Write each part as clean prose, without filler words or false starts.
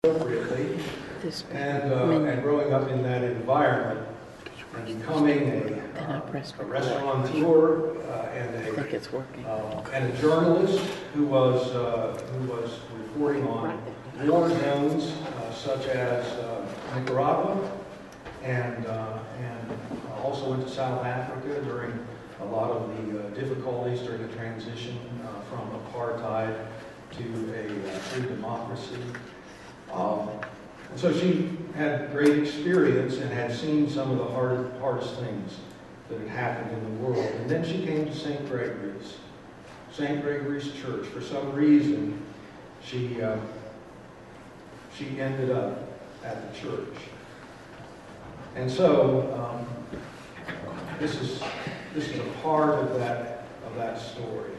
appropriately, and growing up in that environment and becoming a restaurateur and a journalist who was reporting on war zones such as Nicaragua, and also went to South Africa during a lot of the difficulties during the transition from apartheid to a free democracy. And so she had great experience and had seen some of the hardest things that had happened in the world. And then she came to St. Gregory's Church. For some reason, she ended up at the church. And so this is a part of that story.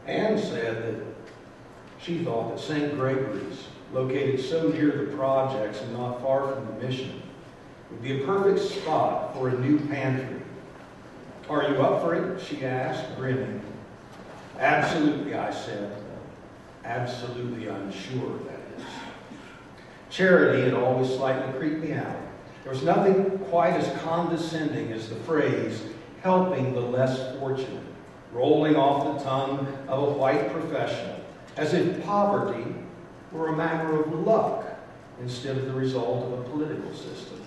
Anne said that she thought that St. Gregory's, located so near the projects and not far from the mission, would be a perfect spot for a new pantry. "Are you up for it?" she asked, grinning. "Absolutely," I said. Absolutely unsure, that is. Charity had always slightly creeped me out. There was nothing quite as condescending as the phrase, "helping the less fortunate," rolling off the tongue of a white professional, as if poverty were a matter of luck instead of the result of a political system.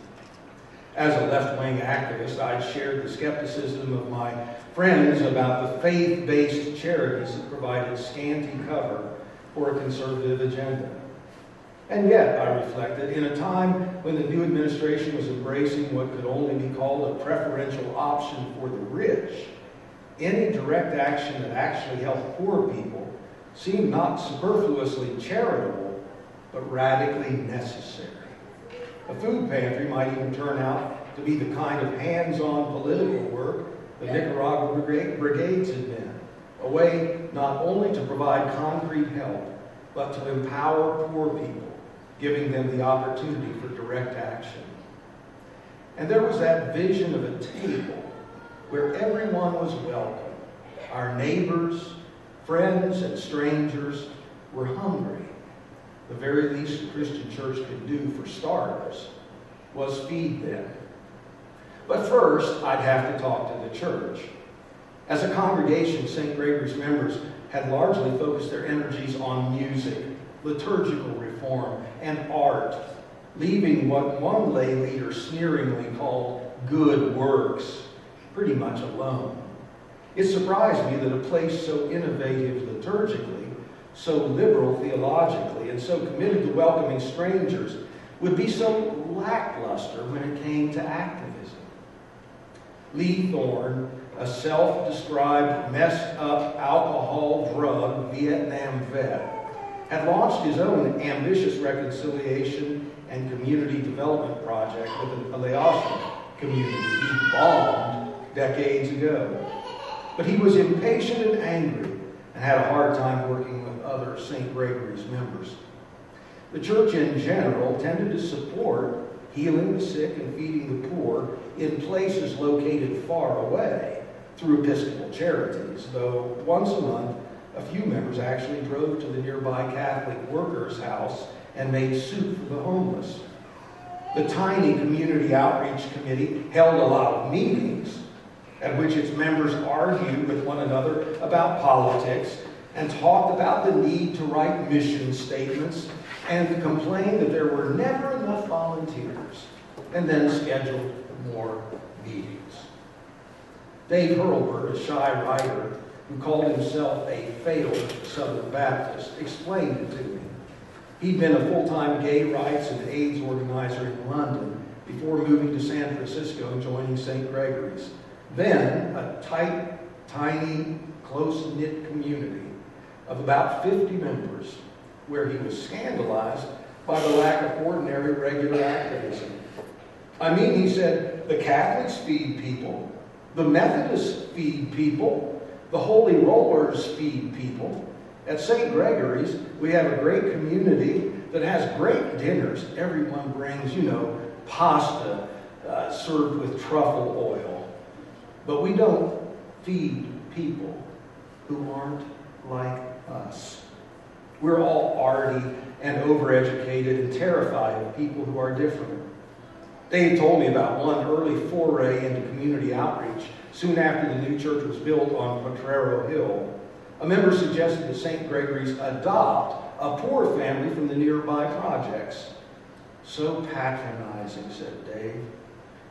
As a left-wing activist, I shared the skepticism of my friends about the faith-based charities that provided scanty cover for a conservative agenda. And yet, I reflected, in a time when the new administration was embracing what could only be called a preferential option for the rich, any direct action that actually helped poor people seemed not superfluously charitable, but radically necessary. A food pantry might even turn out to be the kind of hands-on political work the Nicaragua brigades had been, a way not only to provide concrete help, but to empower poor people, giving them the opportunity for direct action. And there was that vision of a table where everyone was welcome. Our neighbors, friends, and strangers were hungry. The very least a Christian church could do, for starters, was feed them. But first, I'd have to talk to the church. As a congregation, St. Gregory's members had largely focused their energies on music, liturgical reform, and art, leaving what one lay leader sneeringly called good works pretty much alone. It surprised me that a place so innovative liturgically, so liberal theologically, and so committed to welcoming strangers would be so lackluster when it came to activism. Lee Thorne, a self-described messed-up alcohol-drug Vietnam vet, had launched his own ambitious reconciliation and community development project with the Laotian community he bombed decades ago. But he was impatient and angry and had a hard time working with other St. Gregory's members. The church in general tended to support healing the sick and feeding the poor in places located far away through Episcopal charities, though once a month a few members actually drove to the nearby Catholic workers' house and made soup for the homeless. The tiny community outreach committee held a lot of meetings at which its members argued with one another about politics and talked about the need to write mission statements and complained that there were never enough volunteers, and then scheduled more meetings. Dave Hurlburt, a shy writer who called himself a failed Southern Baptist, explained it to me. He'd been a full-time gay rights and AIDS organizer in London before moving to San Francisco and joining St. Gregory's. Then, a tight, tiny, close-knit community of about 50 members where he was scandalized by the lack of ordinary, regular activism. I mean, he said, the Catholics feed people, the Methodists feed people, the Holy Rollers feed people. At St. Gregory's, we have a great community that has great dinners. Everyone brings, pasta served with truffle oil. But we don't feed people who aren't like us. We're all arty and overeducated and terrified of people who are different. Dave told me about one early foray into community outreach soon after the new church was built on Potrero Hill. A member suggested that St. Gregory's adopt a poor family from the nearby projects. So patronizing, said Dave.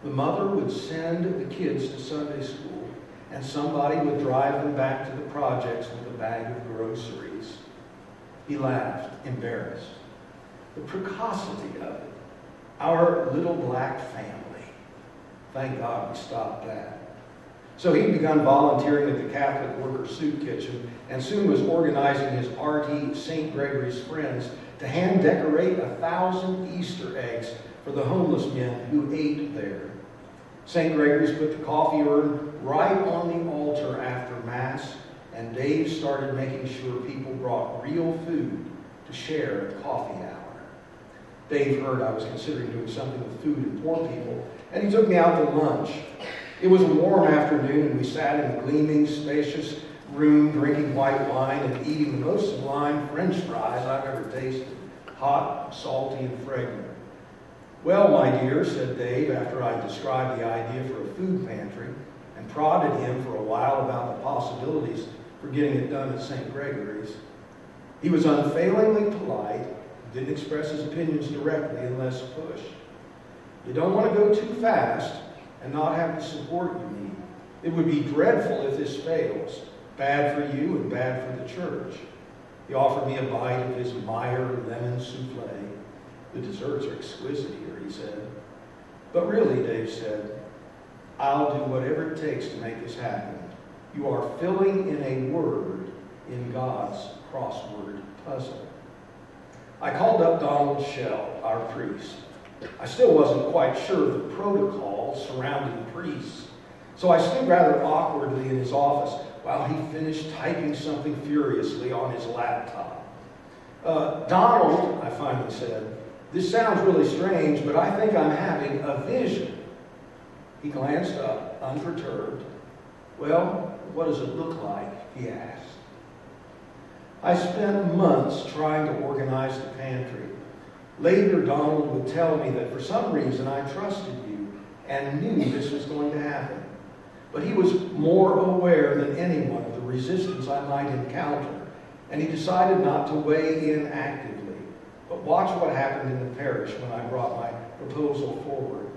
The mother would send the kids to Sunday school, and somebody would drive them back to the projects with a bag of groceries. He laughed, embarrassed. The precocity of it. Our little black family. Thank God we stopped that. So he'd begun volunteering at the Catholic Worker Soup Kitchen and soon was organizing his arty St. Gregory's friends to hand decorate 1,000 Easter eggs for the homeless men who ate there. St. Gregory's put the coffee urn right on the altar after Mass, and Dave started making sure people brought real food to share at coffee hour. Dave heard I was considering doing something with food and poor people, and he took me out to lunch. It was a warm afternoon, and we sat in a gleaming, spacious room, drinking white wine and eating the most sublime French fries I've ever tasted, hot, salty, and fragrant. Well, my dear, said Dave, after I described the idea for a food pantry and prodded him for a while about the possibilities for getting it done at St. Gregory's. He was unfailingly polite, didn't express his opinions directly unless pushed. You don't want to go too fast and not have the support you need. It would be dreadful if this fails. Bad for you and bad for the church. He offered me a bite of his Meyer lemon souffle. The desserts are exquisite here, he said. But really, Dave said, I'll do whatever it takes to make this happen. You are filling in a word in God's crossword puzzle. I called up Donald Shell, our priest. I still wasn't quite sure of the protocol surrounding priests, so I stood rather awkwardly in his office while he finished typing something furiously on his laptop. Donald, I finally said, this sounds really strange, but I think I'm having a vision. He glanced up, unperturbed. Well, what does it look like? He asked. I spent months trying to organize the pantry. Later, Donald would tell me that for some reason I trusted you and knew this was going to happen. But he was more aware than anyone of the resistance I might encounter, and he decided not to weigh in actively. But watch what happened in the parish when I brought my proposal forward.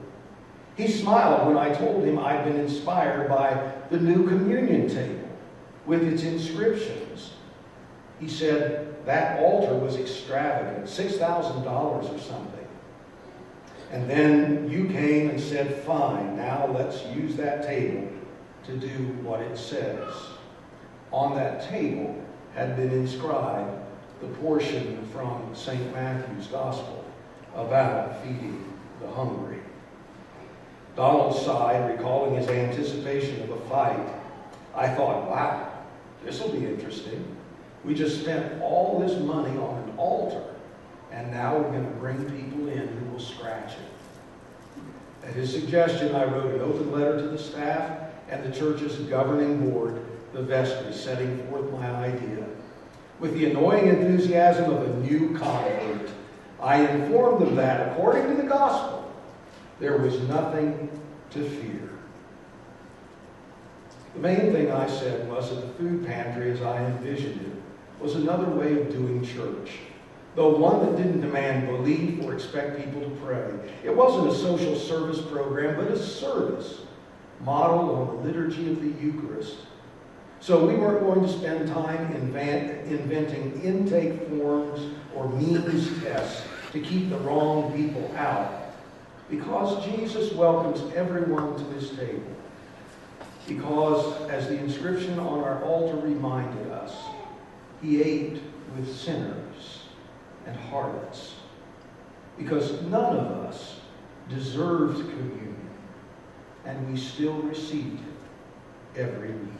He smiled when I told him I'd been inspired by the new communion table with its inscriptions. He said that altar was extravagant, $6,000 or something. And then you came and said, fine, now let's use that table to do what it says. On that table had been inscribed the portion from St. Matthew's Gospel about feeding the hungry. Donald sighed, recalling his anticipation of a fight. I thought, wow, this will be interesting. We just spent all this money on an altar, and now we're going to bring people in who will scratch it. At his suggestion, I wrote an open letter to the staff and the church's governing board, the vestry, setting forth my idea. With the annoying enthusiasm of a new convert, I informed them that, according to the gospel, there was nothing to fear. The main thing I said was that the food pantry, as I envisioned it, was another way of doing church, though one that didn't demand belief or expect people to pray. It wasn't a social service program, but a service modeled on the liturgy of the Eucharist. So we weren't going to spend time inventing intake forms or means tests to keep the wrong people out, because Jesus welcomes everyone to his table. Because, as the inscription on our altar reminded us, he ate with sinners and harlots, because none of us deserved communion, and we still received it every week.